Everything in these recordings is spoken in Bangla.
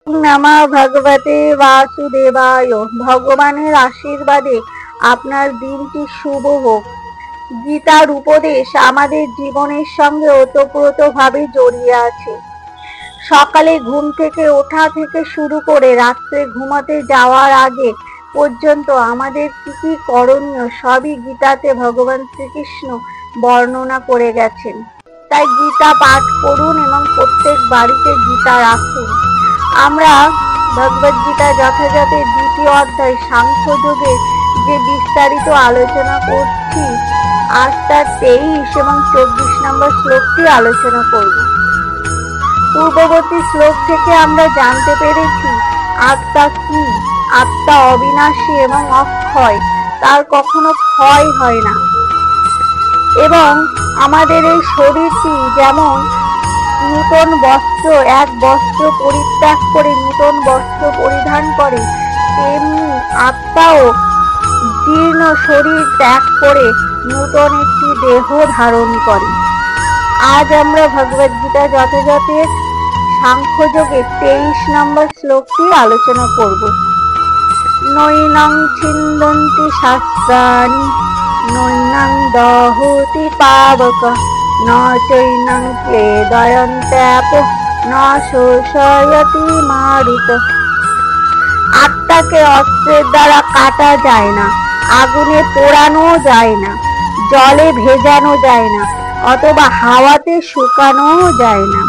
নমঃ ভগবতে বাসুদেবায়। ভগবানের আশীর্বাদে আপনার দিনটি শুভ হোক। গীতার উপদেশ আমাদের জীবনের সঙ্গে ওতপ্রোতভাবে জড়িয়ে আছে। সকালে ঘুম থেকে ওঠা থেকে শুরু করে রাত্রে ঘুমাতে যাওয়ার আগে পর্যন্ত আমাদের কি কি করণীয় সবই গীতাতে ভগবান শ্রীকৃষ্ণ বর্ণনা করে গেছেন। তাই গীতা পাঠ করুন এবং প্রত্যেক বাড়িতে গীতা রাখুন। আমরা ভগবদ গীতা যথাযথ দ্বিতীয় অধ্যায় সাংখ্যযোগের যে বিস্তারিত আলোচনা করছি, আজ তার 23 এবং 24 নম্বর শ্লোকটি আলোচনা করব। পূর্ববর্তী শ্লোক থেকে আমরা জানতে পেরেছি আত্মা কি। আত্মা অবিনাশী এবং অক্ষয়, তার কখনো ক্ষয় হয় না। এবং আমাদের এই শরীরটি যেমন নূতন বস্ত্র, এক বস্ত্র পরিত্যাগ করে নূতন বস্ত্র পরিধান করে, তেমনি আত্মাও জীর্ণ শরীর ত্যাগ করে নূতন একটি দেহ ধারণ করে। আজ আমরা ভগবদ গীতা যথাযথ সাংখ্যযোগের 23 নম্বর শ্লোকটি আলোচনা করব। নৈনং ছিন্দন্তি শাস্ত্রাণি নৈনং দহতি পাবক ন চৈনং ক্লেদয়ন্ত্যাপো ন শোষয়তি মারুত। আত্মাকে অস্ত্রের দ্বারা কাটা যায় না, আগুনে পোড়ানো যায় না, জলে ভেজানো যায় না, অথবা হাওয়াতে শুকানো যায় না।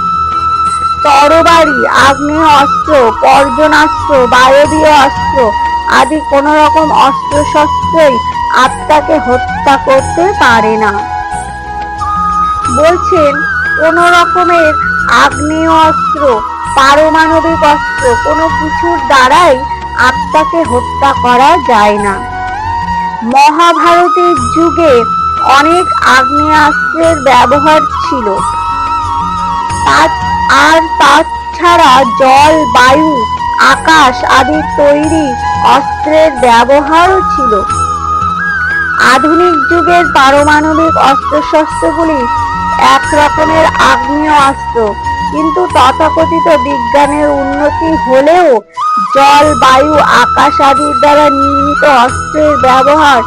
তরবারি, আগ্নেয় অস্ত্র, পর্জনাস্ত্র, বায়বীয় অস্ত্র আদি কোন রকম অস্ত্র শস্ত্রই আত্মাকে হত্যা করতে পারে না। বলছেন কোন রকমের আগ্নেয় অস্ত্র, পারমাণবিক অস্ত্র কোনো কিছুর দ্বারাই আত্মাকে হত্যা করা যায় না। মহাভারতের যুগে অনেক আগ্নেয়াস্ত্রের ব্যবহার ছিল, আর তাছাড়া জল, বায়ু, আকাশ আদি তৈরি অস্ত্রের ব্যবহারও ছিল। আধুনিক যুগের পারমাণবিক অস্ত্রশস্ত্রগুলি এক রকমের আগ্নেয় অস্ত্র, কিন্তু তথাকথিত বিজ্ঞানের উন্নতি হলেও জল, বায়ু, আকাশ আদির দ্বারা নির্মিত অস্ত্রের ব্যবহার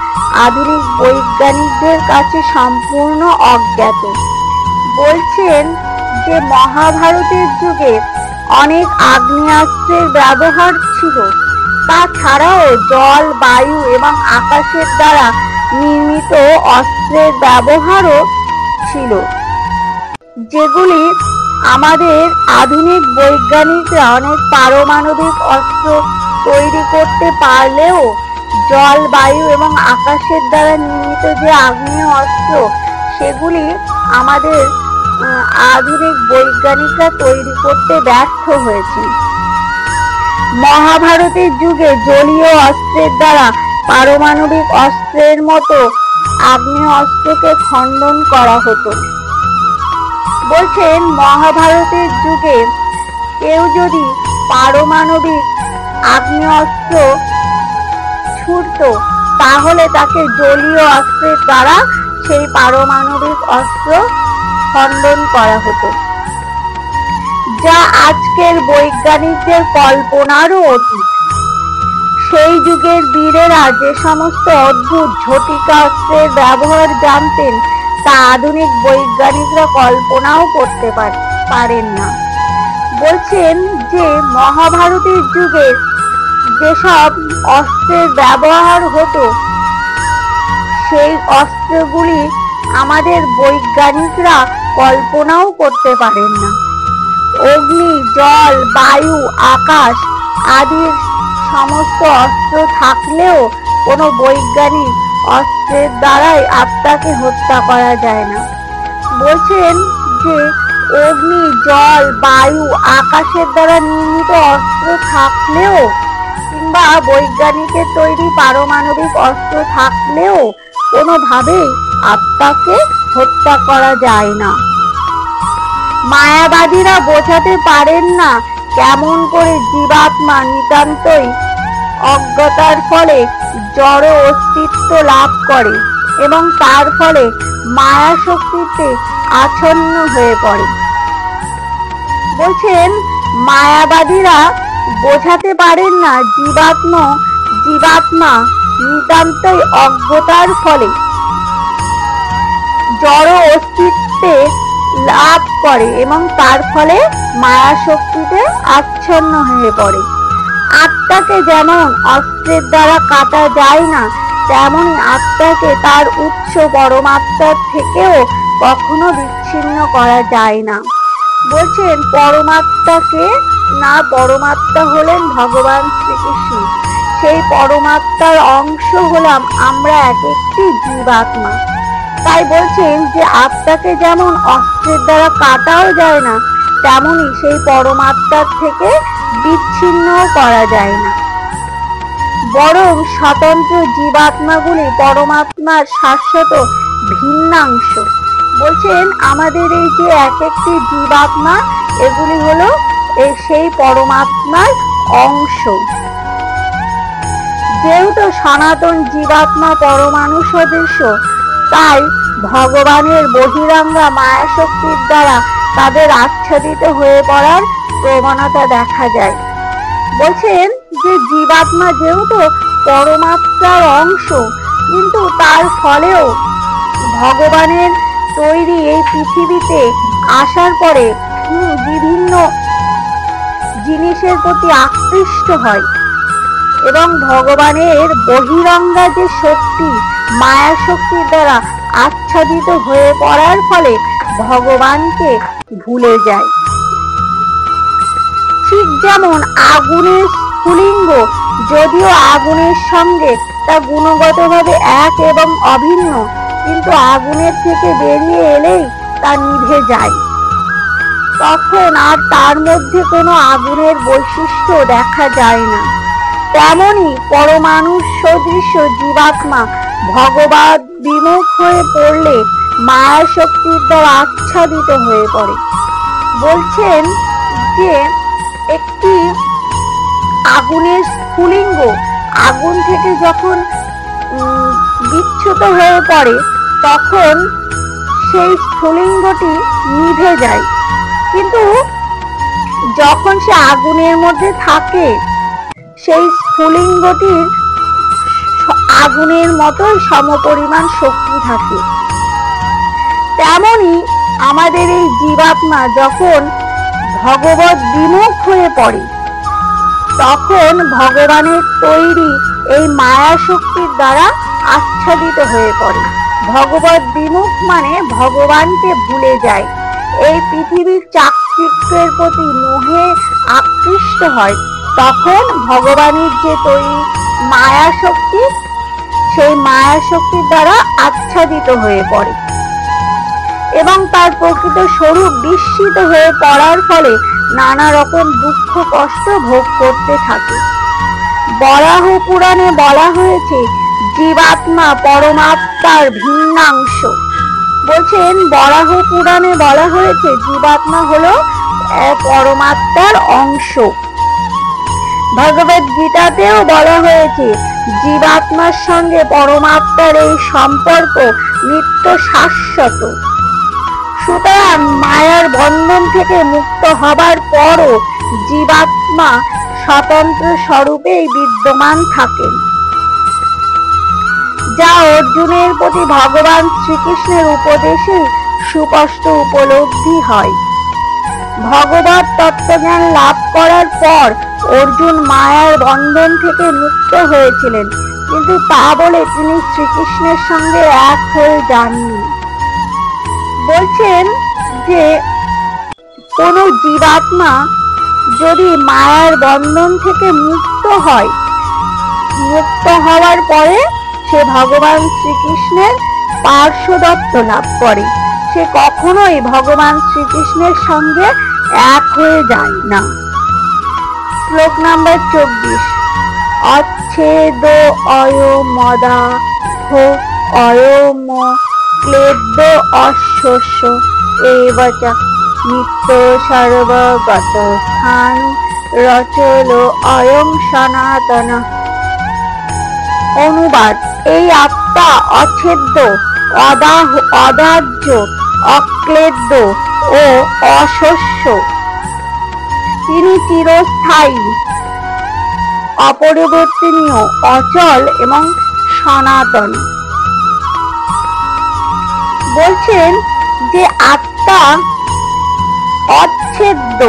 আধুনিক বৈজ্ঞানিকদের কাছে সম্পূর্ণ অজ্ঞাত। বলছেন যে মহাভারতের যুগে অনেক আগ্নেয়াস্ত্রের ব্যবহার ছিল, তাছাড়াও জল, বায়ু এবং আকাশের দ্বারা নির্মিত অস্ত্রের ব্যবহারও ছিল, যেগুলি আমাদের আধুনিক বৈজ্ঞানিকরা অনেক পারমাণবিক অস্ত্র তৈরি করতে পারলেও জল, বায়ু এবং আকাশের দ্বারা নির্মিত যে আগ্নেয় অস্ত্র, সেগুলি আমাদের আধুনিক বৈজ্ঞানিকরা তৈরি করতে ব্যর্থ হয়েছে। মহাভারতের যুগে জলীয় অস্ত্রের দ্বারা পারমাণবিক অস্ত্রের মতো আগ্নেয় অস্ত্রকে খণ্ডন করা হতো। বলছেন মহাভারতের যুগে কেউ যদি পারমাণবিক আগ্নেয় অস্ত্র ছুড়ত, তাহলে তাকে জলীয় অস্ত্রের দ্বারা সেই পারমাণবিক অস্ত্র খণ্ডন করা হতো, যা আজকের বৈজ্ঞানিকদের কল্পনারও অতীত। সেই যুগের বীরেরা যে সমস্ত অদ্ভুত ঝটিকা অস্ত্রের ব্যবহার জানতেন, তা আধুনিক বৈজ্ঞানিকরা কল্পনাও করতে পারেন না। বলছেন যে মহাভারতের যুগে যেসব অস্ত্রের ব্যবহার হতো, সেই অস্ত্রগুলি আমাদের বৈজ্ঞানিকরা কল্পনাও করতে পারেন না। অগ্নি, জল, বায়ু, আকাশ আদির সমস্ত অস্ত্র থাকলেও কোনো বৈজ্ঞানিক অস্ত্রের দ্বারাই আত্মাকে হত্যা করা যায় না। বলছেন যে অগ্নি, জল, বায়ু, আকাশের দ্বারা নির্মিত অস্ত্র থাকলেও কিংবা বৈজ্ঞানিকের তৈরি পারমাণবিক অস্ত্র থাকলেও কোনোভাবেই আত্মাকে হত্যা করা যায় না। মায়াবাদীরা বোঝাতে পারেন না কেমন করে জীবাত্মা নিতান্তই অজ্ঞতার ফলে জড় অস্তিত্ব লাভ করে এবং তার ফলে মায়া শক্তিতে আচ্ছন্ন হয়ে পড়ে। বলছেন মায়াবাদীরা বোঝাতে পারেন না জীবাত্মা নিতান্তই অজ্ঞতার ফলে জড় অস্তিত্বে লাভ করে এবং তার ফলে মায়া শক্তিতে আচ্ছন্ন হয়ে পড়ে। আত্মাকে যেমন অস্ত্রের দ্বারা কাটা যায় না, তেমনি আত্মাকে তার উৎস পরমাত্মার থেকেও কখনো বিচ্ছিন্ন করা যায় না। বলছেন পরমাত্মাকে না, পরমাত্মা হলেন ভগবান শ্রীকৃষ্ণ। সেই পরমাত্মার অংশ হলাম আমরা এক একটি জীবাত্মা। তাই বলছেন যে আত্মাকে যেমন অস্ত্রের দ্বারা কাটাও যায় না, তেমনি সেই পরমাত্মার থেকে বিচ্ছিন্ন করা যায় না, বরং স্বতন্ত্র জীবাত্মাগুলি পরমাত্মার শাশ্বত ভিন্নাংশ। বলছেন আমাদের এই যে এক একটি জীবাত্মা, এগুলি হলো সেই পরমাত্মার অংশ। যেহেতু সনাতন জীবাত্মা পরমাণু সদৃশ, তাই ভগবানের বহিরাঙ্গা মায়া শক্তির দ্বারা তাদের আচ্ছাদিত হয়ে পড়ার প্রবণতা দেখা যায়। বলছেন যে জীবাত্মা যেহেতু পরমাত্মার অংশ, কিন্তু তার ফলেও ভগবানের তৈরি এই পৃথিবীতে আসার পরে বিভিন্ন জিনিসের প্রতি আকৃষ্ট হয় এবং ভগবানের বহিরঙ্গা যে শক্তি, মায়া শক্তির দ্বারা আচ্ছাদিত হয়ে পড়ার ফলে ভগবানকে ভুলে যায়। ঠিক যেমন আগুনের স্ফুলিঙ্গ যদিও আগুনের সঙ্গে তা গুণগতভাবে এক এবং অভিন্ন, কিন্তু আগুনের থেকে বেরিয়ে এলেই তা নিভে যায়, তখন আর তার মধ্যে কোনো আগুনের বৈশিষ্ট্য দেখা যায় না। তেমনি পরমাণু সদৃশ জীবাত্মা ভগবান বিমুখ হয়ে পড়লে মায়া শক্তির দ্বারা আচ্ছাদিত হয়ে পড়ে। বলছেন যে একটি আগুনের স্ফুলিঙ্গ আগুন থেকে যখন বিচ্যুত হয়ে পড়ে, তখন সেই স্ফুলিঙ্গটি নিভে যায়, কিন্তু যখন সে আগুনের মধ্যে থাকে সেই স্ফুলিঙ্গটির আগুনের মতোই সমপরিমাণ শক্তি থাকে। তেমনি আমাদের এই জীবাত্মা যখন ভগবত বিমুখ হয়ে পড়ে, তখন ভগবানের তৈরি এই মায়া শক্তির দ্বারা আচ্ছাদিত হয়ে পড়ে। ভগবত বিমুখ মানে ভগবানকে ভুলে যায়, এই পৃথিবীর চাকচিক্যের প্রতি মোহে আকৃষ্ট হয়। তখন ভগবানের যে তৈরি মায়া শক্তি, সেই মায়া শক্তির দ্বারা আচ্ছাদিত হয়ে পড়ে এবং তার প্রকৃত স্বরূপ বিস্মিত হয়ে পড়ার ফলে নানা রকম দুঃখ কষ্ট ভোগ করতে থাকে। বরাহ পুরাণে বলা হয়েছে জীবাত্মা পরমাত্মার ভিন্নাংশ। বলছেন বরাহ পুরাণে বলা হয়েছে জীবাত্মা হলো পরমাত্মার অংশ। ভগবদ গীতাতেও বলা হয়েছে জীবাত্মার সঙ্গে পরমাত্মার এই সম্পর্ক নিত্য শাশ্বত। সুতরাং মায়ার বন্ধন থেকে মুক্ত হবার পরও জীবাত্মা স্বতন্ত্র স্বরূপেই বিদ্যমান থাকেন, যা অর্জুনের প্রতি ভগবান শ্রীকৃষ্ণের উপদেশে সুস্পষ্ট উপলব্ধি হয়। ভগবত তত্ত্বজ্ঞান লাভ করার পর অর্জুন মায়ার বন্ধন থেকে মুক্ত হয়েছিলেন, কিন্তু তা বলে তিনি শ্রীকৃষ্ণের সঙ্গে এক হয়ে যাননি। বলছেন যে কোন জীবাত্মা যদি মায়ার বন্ধন থেকে মুক্ত হয়, মুক্ত হওয়ার পরে সে ভগবান শ্রীকৃষ্ণের পার্শ্বদত্ত লাভ করে, সে কখনোই ভগবান শ্রীকৃষ্ণের সঙ্গে এক হয়ে যায় না। শ্লোক নাম্বার 24। অচ্ছেদ অয় মদা হো অয়ম ক্লেদ অশ্বস্য এবচ নিত্য সর্বগত স্থান রচল অয়ং সনাতন। অনুবাদ: এই আত্মা অচ্ছেদ্য, অদাহ্য, অক্লেদ্য ও অশস্য। তিনি চিরস্থায়ী, অপরিবর্তনীয়, অচল এবং সনাতন। বলছেন যে আত্মা অচ্ছেদ্য,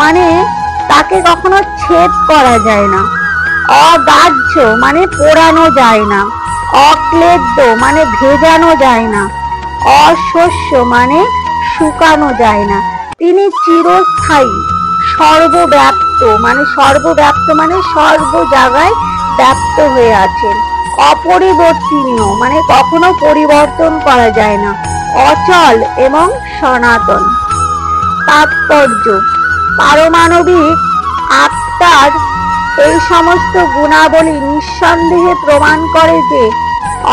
মানে তাকে কখনো ছেদ করা যায় না। অদাহ্য মানে পোড়ানো যায় না। অক্লেদ্য মানে ভেজানো যায় না। অশস্য মানে শুকানো যায় না। তিনি চিরস্থায়ী, সর্বব্যাপ্ত মানে সর্ব জায়গায় ব্যাপ্ত হয়ে আছেন। অপরিবর্তনীয় মানে কখনো পরিবর্তন করা যায় না। অচল এবং সনাতন। তাৎপর্য: পারমাণবিক আত্মার এই সমস্ত গুণাবলী নিঃসন্দেহে প্রমাণ করে যে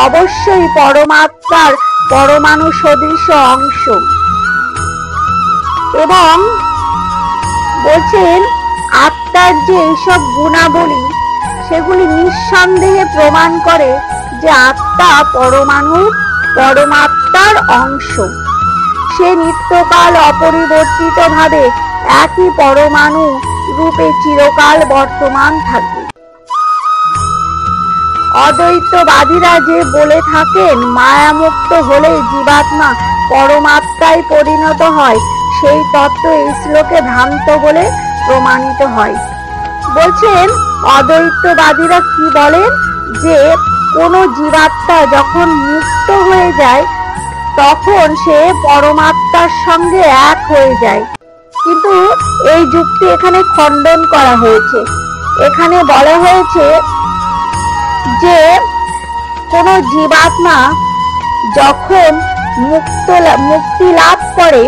অবশ্যই পরমাত্মার পরমাণু সদৃশ অংশ। এবং বলছেন আত্মার যে এইসব গুণাবলী সেগুলি নিঃসন্দেহে প্রমাণ করে যে আত্মা পরমাত্মার অংশ। সে নিত্যকাল অপরিবর্তিত ভাবে একই পরমাণু রূপে চিরকাল বর্তমান থাকে। অদ্বৈতবাদীরা যে বলে থাকেন মায়ামুক্ত হলেই জীবাত্মা পরমাত্মায় পরিণত হয়, সেই তত্ত্ব এই শ্লোকে ভ্রান্ত বলে প্রমাণিত হয়। বলছেন অদ্বৈতবাদীরা কি বলেন, যে কোন জীবাত্মা যখন মুক্ত হয়ে যায় তখন সে পরমাত্মার সঙ্গে এক হয়ে যায়। কিন্তু এই যুক্তি এখানে খণ্ডন করা হয়েছে। এখানে বলা হয়েছে যে কোন জীবাত্মা যখন মুক্তি লাভ করে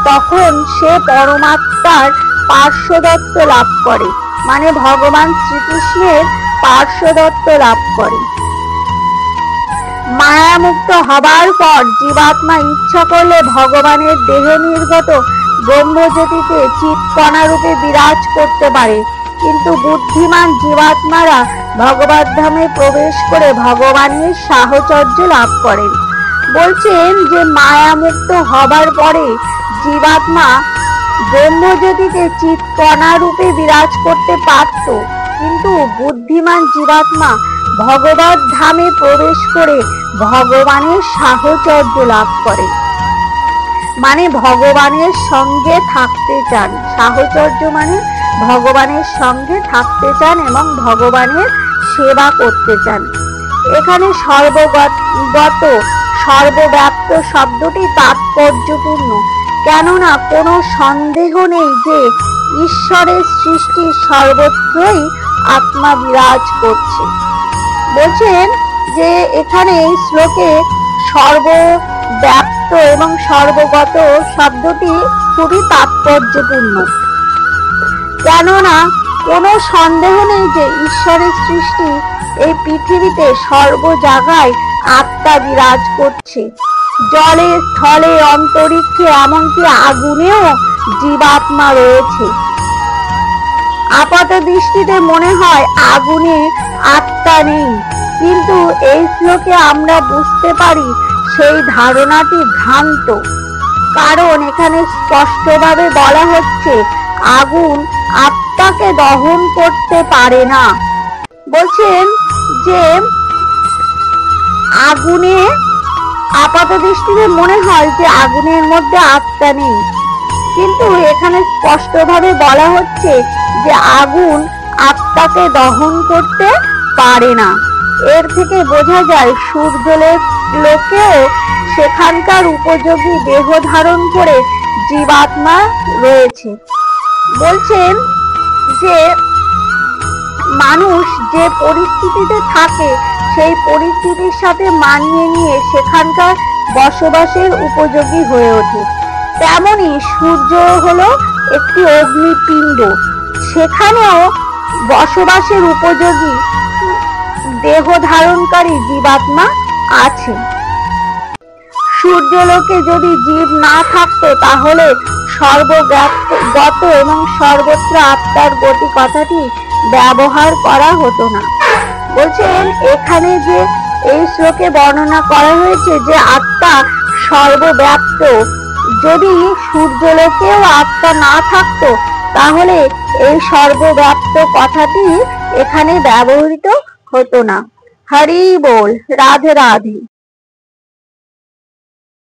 তখন সে পরমাত্মার পার্শ্বদত্ত লাভ করে, মানে ভগবান শ্রীকৃষ্ণের পার্শ্বদত্ত লাভ করে। মায়ামুক্ত হবার পর জীবাত্মা ইচ্ছা করলে ভগবানের দেহ নির্গত ব্রহ্মজ্যোতিতে চিৎকণা রূপে বিরাজ করতে পারে। কিন্তু বুদ্ধিমান জীবাত্মারা ভগবত ধামে প্রবেশ করে ভগবানের সাহচর্য লাভ করেন। বলছেন যে মায়ামুক্ত হবার পরে জীবাত্মা ব্রহ্মজ্যোতিতে চিৎকণা রূপে বিরাজ করতে পারত, কিন্তু বুদ্ধিমান জীবাত্মা ভগবত ধামে প্রবেশ করে ভগবানের সাহচর্য লাভ করে, মানে ভগবানের সঙ্গে থাকতে চান। সাহচর্য মানে ভগবানের সঙ্গে থাকতে চান এবং ভগবানের সেবা করতে চান। এখানে সর্বগত, সর্বব্যাপ্ত শব্দটি তাৎপর্যপূর্ণ, কেননা কোনো সন্দেহ নেই যে ঈশ্বরের সৃষ্টি সর্বত্রই আত্মা বিরাজ করছে। বলছেন যে এখানে এই শ্লোকে সর্বব্যাপ্ত এবং সর্বগত শব্দটি খুবই তাৎপর্যপূর্ণ, কেননা কোনো সন্দেহ নেই যে ঈশ্বরের সৃষ্টি এই পৃথিবীতে সর্ব জায়গায় আত্মা বিরাজ করছে। জলে, স্থলে, অন্তরিক্ষে, এমনকি আগুনেও জীবাত্মা রয়েছে। আপাত দৃষ্টিতে মনে হয় আগুনে আত্মা নেই, কিন্তু এই শ্লোকে আমরা বুঝতে পারি সেই ধারণাটি ভ্রান্ত, কারণ এখানে স্পষ্টভাবে বলা হচ্ছে আগুন আত্মাকে দহন করতে পারে না। বলছেন যে আগুনে, আপাত দৃষ্টিতে মনে হয় যে আগুনের মধ্যে আত্মা নেই, কিন্তু এখানে স্পষ্টভাবে বলা হচ্ছে যে আগুন আত্মাকে দহন করতে পারে না। এর থেকে বোঝা যায় সূর্যলোকেও সেখানকার উপযোগী দেহ ধারণ করে জীবাত্মা রয়েছে। বলছেন যে মানুষ যে পরিস্থিতিতে থাকে সেই পরিস্থিতির সাথে মানিয়ে নিয়ে সেখানকার বসবাসের উপযোগী হয়ে ওঠে। তেমনি সূর্য হলো একটি অগ্নিপিণ্ড, সেখানেও বসবাসের উপযোগী দেহ ধারণকারী জীবাত্মা আছে। সূর্যলোকে যদি জীব না থাকতো তাহলে সর্বগত এবং সর্বত্র আত্মার গতি কথাটি ব্যবহার করা হতো না। বলছেন এখানে যে এই শ্লোকে বর্ণনা করা হয়েছে যে আত্মা সর্বব্যাপ্ত, যদি সূর্যলোকেও আত্মা না থাকতো তাহলে এই সর্বব্যাপ্ত কথাটি এখানে ব্যবহৃত হতো না। হরি বল, রাধে রাধে।